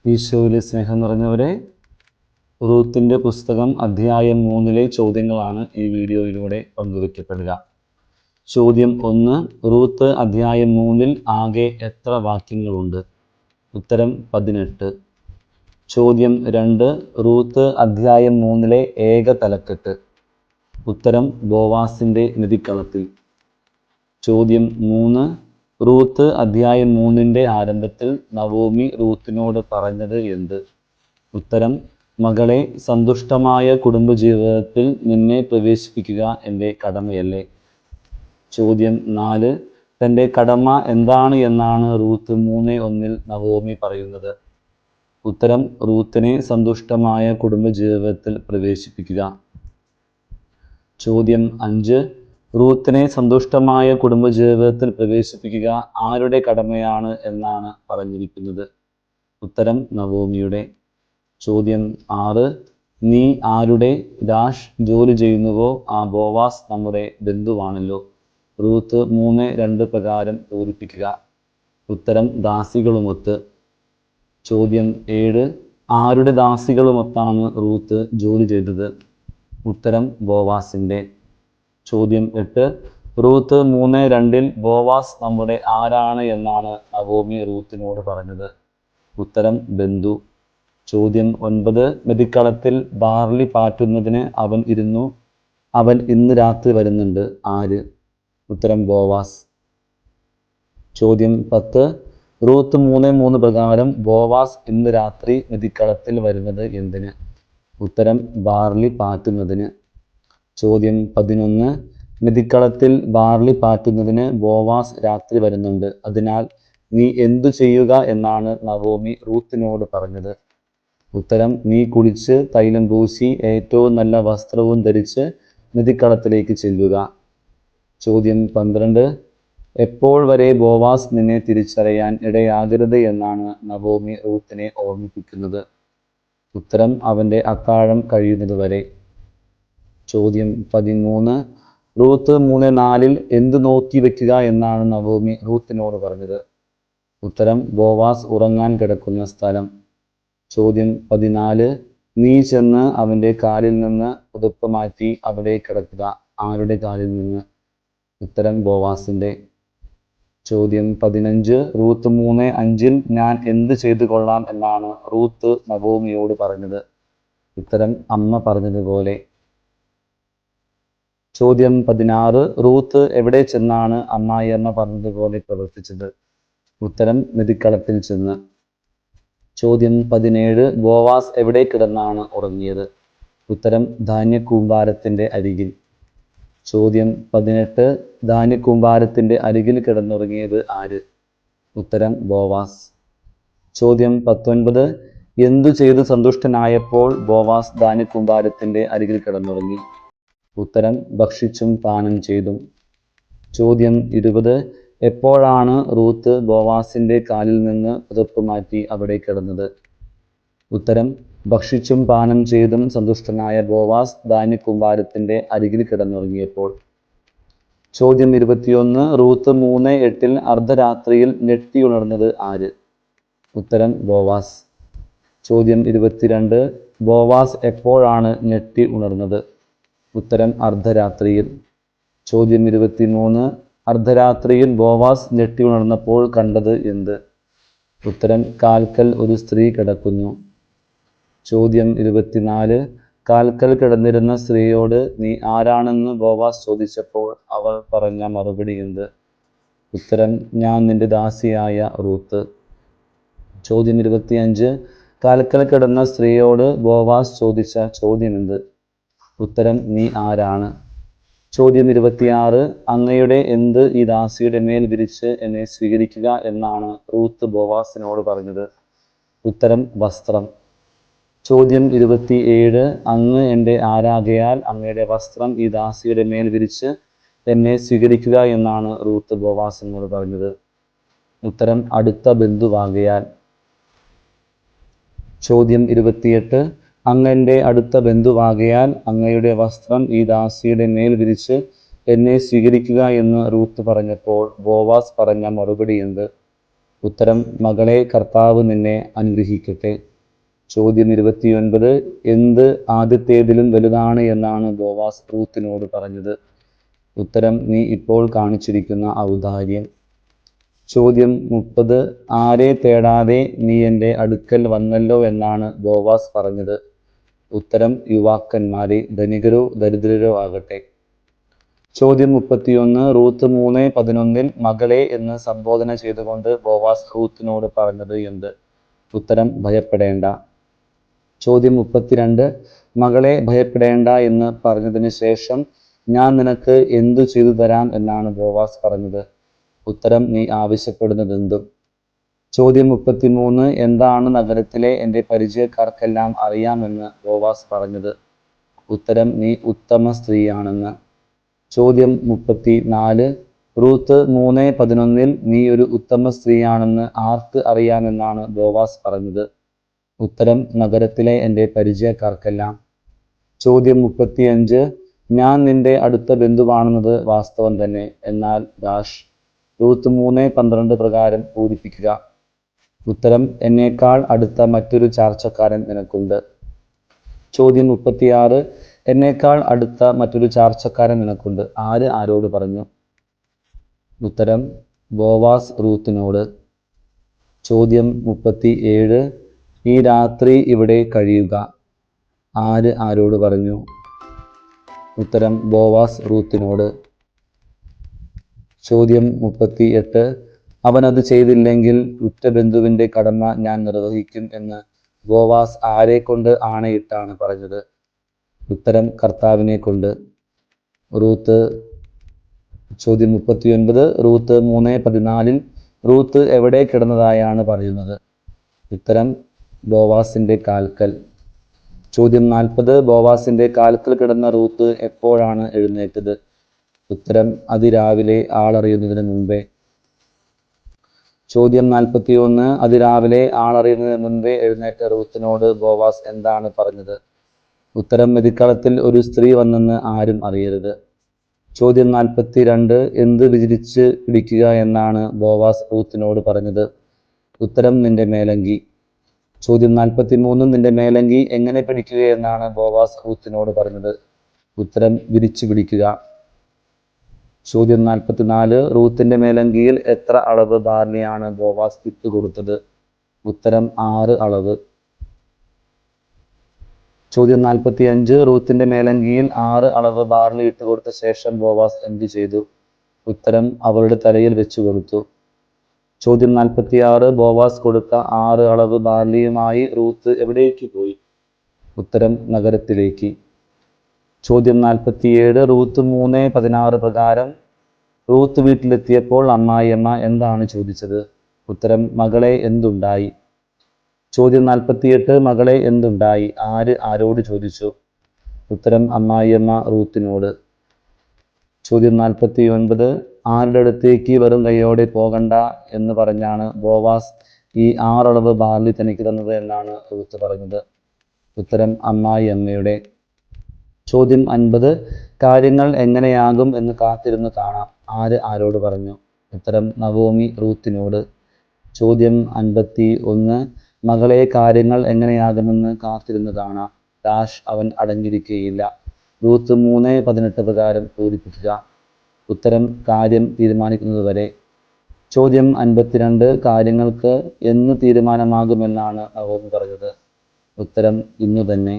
ഈശോയിലെ സ്നേഹം നിറഞ്ഞവരെ, റൂത്തിൻ്റെ പുസ്തകം അധ്യായം 3 ചോദ്യങ്ങളാണ് ഈ വീഡിയോയിലൂടെ പങ്കുവയ്ക്കപ്പെടുക. ചോദ്യം 1. റൂത്ത് അധ്യായം 3 ആകെ എത്ര വാക്യങ്ങളുണ്ട്? ഉത്തരം 18. ചോദ്യം 2. റൂത്ത് അധ്യായം 3 ഏക തലക്കെട്ട്. ഉത്തരം ബോവാസിൻ്റെ നദിക്കളത്തിൽ. ചോദ്യം 3. റൂത്ത് അധ്യായം 3 ആരംഭത്തിൽ നവോമി റൂത്തിനോട് പറഞ്ഞത് എന്ത്? ഉത്തരം, മകളെ, സന്തുഷ്ടമായ കുടുംബജീവിതത്തിൽ നിന്നെ പ്രവേശിപ്പിക്കുക എൻ്റെ കടമയല്ലേ? ചോദ്യം 4. തൻ്റെ കടമ എന്താണ് എന്നാണ് റൂത്ത് 3:1 നവോമി പറയുന്നത്? ഉത്തരം, റൂത്തിനെ സന്തുഷ്ടമായ കുടുംബജീവിതത്തിൽ പ്രവേശിപ്പിക്കുക. ചോദ്യം 5. റൂത്തിനെ സന്തുഷ്ടമായ കുടുംബജീവിതത്തിൽ പ്രവേശിപ്പിക്കുക ആരുടെ കടമയാണ് എന്നാണ് പറഞ്ഞിരിക്കുന്നത്? ഉത്തരം, നവോമിയുടെ. ചോദ്യം 6. നീ ആരുടെ ജോലി ചെയ്യുന്നുവോ ആ ബോവാസ് നമ്മുടെ ബന്ധുവാണല്ലോ. റൂത്ത് 3:2 പ്രകാരം പൂരിപ്പിക്കുക. ഉത്തരം, ദാസികളുമൊത്ത്. ചോദ്യം 7. ആരുടെ ദാസികളുമൊത്താണ് റൂത്ത് ജോലി ചെയ്തത്? ഉത്തരം, ബോവാസിൻ്റെ. ചോദ്യം 8. റൂത്ത് 3:2 ബോവാസ് നമ്മുടെ ആരാണ് എന്നാണ് നവോമി റൂത്തിനോട് പറഞ്ഞത്? ഉത്തരം, ബന്ധു. ചോദ്യം 9. മെതിക്കളത്തിൽ ബാർലി പാറ്റുന്നതിന് അവൻ ഇരുന്നു. അവൻ ഇന്ന് രാത്രി വരുന്നുണ്ട്. ആര്? ഉത്തരം, ബോവാസ്. ചോദ്യം 10. റൂത്ത് 3:3 പ്രകാരം ബോവാസ് ഇന്ന് രാത്രി മെതിക്കളത്തിൽ വരുന്നത് എന്തിന്? ഉത്തരം, ബാർലി പാറ്റുന്നതിന്. ചോദ്യം 11. മെതിക്കളത്തിൽ ബാർലി പാറ്റുന്നതിന് ബോവാസ് രാത്രി വരുന്നുണ്ട്. അതിനാൽ നീ എന്തു ചെയ്യുക എന്നാണ് നവോമി റൂത്തിനോട് പറഞ്ഞത്? ഉത്തരം, നീ കുളിച്ച് തൈലം പൂശി ഏറ്റവും നല്ല വസ്ത്രവും ധരിച്ച് മെതിക്കളത്തിലേക്ക് ചെല്ലുക. ചോദ്യം 12. എപ്പോൾ വരെ ബോവാസ് നിന്നെ തിരിച്ചറിയാൻ ഇടയാകരുത് എന്നാണ് നവോമി റൂത്തിനെ ഓർമ്മിപ്പിക്കുന്നത്? ഉത്തരം, അവൻ്റെ അത്താഴം കഴിയുന്നത് വരെ. ചോദ്യം 13. റൂത്ത് 3:4 എന്തു നോക്കി വെക്കുക എന്നാണ് നവോമി റൂത്തിനോട് പറഞ്ഞത്? ഉത്തരം, ബോവാസ് ഉറങ്ങാൻ കിടക്കുന്ന സ്ഥലം. ചോദ്യം 14. നീ ചെന്ന് അവൻ്റെ കാലിൽ നിന്ന് പുതപ്പ് മാറ്റി അവിടെ കിടക്കുക. ആരുടെ കാലിൽ നിന്ന്? ഉത്തരം, ബോവാസിൻ്റെ. ചോദ്യം 15. റൂത്ത് 3:5 ഞാൻ എന്ത് ചെയ്തു കൊള്ളാം എന്നാണ് റൂത്ത് നവോമിയോട് പറഞ്ഞത്? ഉത്തരം, അമ്മ പറഞ്ഞതുപോലെ. ചോദ്യം 16. റൂത്ത് എവിടെ ചെന്നാണ് അമ്മായിയമ്മ പറഞ്ഞതുപോലെ പ്രവർത്തിച്ചത്? ഉത്തരം, മെതിക്കളത്തിൽ ചെന്ന്. ചോദ്യം 17. ബോവാസ് എവിടെ കിടന്നാണ് ഉറങ്ങിയത്? ഉത്തരം, ധാന്യക്കൂമ്പാരത്തിൻ്റെ അരികിൽ. ചോദ്യം 18. ധാന്യക്കൂമ്പാരത്തിൻ്റെ അരികിൽ കിടന്നുറങ്ങിയത് ആര്? ഉത്തരം, ബോവാസ്. ചോദ്യം 19. എന്തു ചെയ്ത് സന്തുഷ്ടനായപ്പോൾ ബോവാസ് ധാന്യക്കൂമ്പാരത്തിൻ്റെ അരികിൽ കിടന്നുറങ്ങി? ഉത്തരം, ഭക്ഷിച്ചും പാനം ചെയ്തും. ചോദ്യം 20. എപ്പോഴാണ് റൂത്ത് ബോവാസിൻ്റെ കാലിൽ നിന്ന് പുതപ്പ് മാറ്റി അവിടെ കിടന്നത്? ഉത്തരം, ഭക്ഷിച്ചും പാനം ചെയ്തും സന്തുഷ്ടനായ ബോവാസ് ധാന്യക്കൂമ്പാരത്തിൻ്റെ അരികിൽ കിടന്നുറങ്ങിയപ്പോൾ. ചോദ്യം 21. റൂത്ത് 3:8 അർദ്ധരാത്രിയിൽ ഞെട്ടിയുണർന്നത് ആര്? ഉത്തരം, ബോവാസ്. ചോദ്യം 22. ബോവാസ് എപ്പോഴാണ് ഞെട്ടി ഉണർന്നത്? ഉത്തരം, അർദ്ധരാത്രിയിൽ. ചോദ്യം 23. അർദ്ധരാത്രിയിൽ ബോവാസ് ഞെട്ടി ഉണർന്നപ്പോൾ കണ്ടത് എന്ത്? ഉത്തരം, കാൽക്കൽ ഒരു സ്ത്രീ കിടക്കുന്നു. ചോദ്യം 24. കാൽക്കൽ കിടന്നിരുന്ന സ്ത്രീയോട് നീ ആരാണെന്ന് ബോവാസ് ചോദിച്ചപ്പോൾ അവൾ പറഞ്ഞ മറുപടി എന്ത്? ഉത്തരം, ഞാൻ നിന്റെ ദാസിയായ റൂത്ത്. ചോദ്യം 25. കാൽക്കൽ കിടന്ന സ്ത്രീയോട് ബോവാസ് ചോദിച്ച ചോദ്യം എന്ത്? ഉത്തരം, നീ ആരാണ്? ചോദ്യം 26. അങ്ങയുടെ എന്ത് ഈ ദാസിയുടെ മേൽ വിരിച്ച് എന്നെ സ്വീകരിക്കുക എന്നാണ് റൂത്ത് ബോവാസിനോട് പറഞ്ഞത്? ഉത്തരം, വസ്ത്രം. ചോദ്യം 27. അങ്ങ് എൻ്റെ ആരാകയാൽ അങ്ങയുടെ വസ്ത്രം ഈ ദാസിയുടെ മേൽ വിരിച്ച് എന്നെ സ്വീകരിക്കുക എന്നാണ് റൂത്ത് ബോവാസിനോട് പറഞ്ഞത്? ഉത്തരം, അടുത്ത ബന്ധുവാകയാൽ. ചോദ്യം 28. അങ്ങൻ്റെ അടുത്ത ബന്ധുവാകയാൽ അങ്ങയുടെ വസ്ത്രം ഈ ദാസിയുടെ മേൽ വിരിച്ച് എന്നെ സ്വീകരിക്കുക എന്ന് റൂത്ത് പറഞ്ഞപ്പോൾ ബോവാസ് പറഞ്ഞ മറുപടി എന്ത്? ഉത്തരം മകളെ കർത്താവ് നിന്നെ അനുഗ്രഹിക്കട്ടെ. ചോദ്യം 29. എന്ത് ആദ്യത്തേതിലും വലുതാണ് എന്നാണ് ബോവാസ് റൂത്തിനോട് പറഞ്ഞത്? ഉത്തരം നീ ഇപ്പോൾ കാണിച്ചിരിക്കുന്ന ഔദാര്യം. ചോദ്യം 30. ആരെ തേടാതെ നീ എൻ്റെ അടുക്കൽ വന്നല്ലോ എന്നാണ് ബോവാസ് പറഞ്ഞത്? ഉത്തരം യുവാക്കന്മാരെ, ധനികരോ ദരിദ്രരോ ആകട്ടെ. ചോദ്യം 31. റൂത്ത് 3:11 മകളെ എന്ന് സംബോധന ചെയ്തുകൊണ്ട് ബോവാസ് റൂത്തിനോട് പറഞ്ഞത് എന്ത്? ഉത്തരം ഭയപ്പെടേണ്ട. ചോദ്യം 32. മകളെ ഭയപ്പെടേണ്ട എന്ന് പറഞ്ഞതിന് ശേഷം ഞാൻ നിനക്ക് എന്തു ചെയ്തു തരാം എന്നാണ് ബോവാസ് പറഞ്ഞത്? ഉത്തരം നീ ആവശ്യപ്പെടുന്നതെന്തും. ചോദ്യം 33. എന്താണ് നഗരത്തിലെ എൻ്റെ പരിചയക്കാർക്കെല്ലാം അറിയാമെന്ന് ബോവാസ് പറഞ്ഞത്? ഉത്തരം നീ ഉത്തമ സ്ത്രീയാണെന്ന്. ചോദ്യം 34. റൂത്ത് 3:11 നീ ഒരു ഉത്തമ സ്ത്രീയാണെന്ന് ആർക്ക് അറിയാമെന്നാണ് ബോവാസ് പറഞ്ഞത്? ഉത്തരം നഗരത്തിലെ എൻ്റെ പരിചയക്കാർക്കെല്ലാം. ചോദ്യം 35. ഞാൻ നിന്റെ അടുത്ത ബന്ധുവാണെന്നത് വാസ്തവം തന്നെ, എന്നാൽ ഡാഷ്. റൂത്ത് 3:12 പ്രകാരം പൂരിപ്പിക്കുക. ഉത്തരം എന്നേക്കാൾ അടുത്ത മറ്റൊരു ചാർച്ചക്കാരൻ നിനക്കുണ്ട്. ചോദ്യം 36. എന്നേക്കാൾ അടുത്ത മറ്റൊരു ചാർച്ചക്കാരൻ നിനക്കുണ്ട്. ആര് ആരോട് പറഞ്ഞു? ഉത്തരം ബോവാസ് റൂത്തിനോട്. ചോദ്യം 37. ഈ രാത്രി ഇവിടെ കഴിയുക. ആര് ആരോട് പറഞ്ഞു? ഉത്തരം ബോവാസ് റൂത്തിനോട്. ചോദ്യം 38. അവൻ അത് ചെയ്തില്ലെങ്കിൽ ഉറ്റ ബന്ധുവിൻ്റെ കടമ ഞാൻ നിർവഹിക്കും എന്ന് ബോവാസ് ആരെ കൊണ്ട് ആണയിട്ടാണ് പറഞ്ഞത്? ഉത്തരം കർത്താവിനെ കൊണ്ട്. റൂത്ത്. ചോദ്യം 39. റൂത്ത് 3:14 റൂത്ത് എവിടെ കിടന്നതായാണ് പറയുന്നത്? ഉത്തരം ബോവാസിൻ്റെ കാൽക്കൽ. ചോദ്യം 40. ബോവാസിൻ്റെ കാൽക്കൽ കിടന്ന റൂത്ത് എപ്പോഴാണ് എഴുന്നേറ്റത്? ഉത്തരം അതിരാവിലെ ആളറിയുന്നതിന് മുമ്പേ. ചോദ്യം 41. അതിരാവിലെ ആളറിയുന്നതിന് മുൻപേ എഴുന്നേറ്റ റൂത്തിനോട് ബോവാസ് എന്താണ് പറഞ്ഞത്? ഉത്തരം മെതിക്കളത്തിൽ ഒരു സ്ത്രീ വന്നെന്ന് ആരും അറിയരുത്. ചോദ്യം 42. എന്ത് വിചരിച്ച് പിടിക്കുക എന്നാണ് ബോവാസ് റൂത്തിനോട് പറഞ്ഞത്? ഉത്തരം നിന്റെ മേലങ്കി. ചോദ്യം 43. നിന്റെ മേലങ്കി എങ്ങനെ പിടിക്കുക എന്നാണ് ബോവാസ് റൂത്തിനോട് പറഞ്ഞത്? ഉത്തരം വിരിച്ചു പിടിക്കുക. ചോദ്യം 44. റൂത്തിന്റെ മേലങ്കിയിൽ എത്ര അളവ് ബാർലിയാണ് ബോവാസ് ഇട്ടുകൊടുത്തത്? ഉത്തരം 6 അളവ്. ചോദ്യം 45. റൂത്തിന്റെ മേലങ്കിയിൽ 6 അളവ് ബാർലി ഇട്ടുകൊടുത്ത ശേഷം ബോവാസ് എന്ത് ചെയ്തു? ഉത്തരം അവളുടെ തലയിൽ വെച്ചു കൊടുത്തു. ചോദ്യം 46. ബോവാസ് കൊടുത്ത 6 അളവ് ബാർലിയുമായി റൂത്ത് എവിടേക്ക് പോയി? ഉത്തരം നഗരത്തിലേക്ക്. ചോദ്യം 47. റൂത്ത് 3:16 പ്രകാരം റൂത്ത് വീട്ടിലെത്തിയപ്പോൾ അമ്മായിയമ്മ എന്താണ് ചോദിച്ചത്? ഉത്തരം മകളെ എന്തുണ്ടായി. ചോദ്യം 48. മകളെ എന്തുണ്ടായി? ആര് ആരോട് ചോദിച്ചു? ഉത്തരം അമ്മായിയമ്മ റൂത്തിനോട്. ചോദ്യം 49. ആരുടെ അടുത്തേക്ക് വെറും കൈയോടെ പോകണ്ട എന്ന് പറഞ്ഞാണ് ബോവാസ് ഈ 6 അളവ് ബാർലി തനിക്ക് തന്നത് എന്നാണ് റൂത്ത് പറഞ്ഞത്? ഉത്തരം അമ്മായിയമ്മയുടെ. ചോദ്യം 50. കാര്യങ്ങൾ എങ്ങനെയാകും എന്ന് കാത്തിരുന്ന് കാണാം. ആര് ആരോട് പറഞ്ഞു? ഉത്തരം നവോമി റൂത്തിനോട്. ചോദ്യം 51. മകളെ കാര്യങ്ങൾ എങ്ങനെയാകുമെന്ന് കാത്തിരുന്ന് കാണാം. ഡാഷ് അവൻ അടങ്ങിയിരിക്കുകയില്ല. റൂത്ത് 3:18 പ്രകാരം പൂരിപ്പിക്കുക. ഉത്തരം കാര്യം തീരുമാനിക്കുന്നതുവരെ. ചോദ്യം 52. കാര്യങ്ങൾക്ക് എന്ന് തീരുമാനമാകുമെന്നാണ് നവോമി പറഞ്ഞത്? ഉത്തരം ഇന്നു തന്നെ.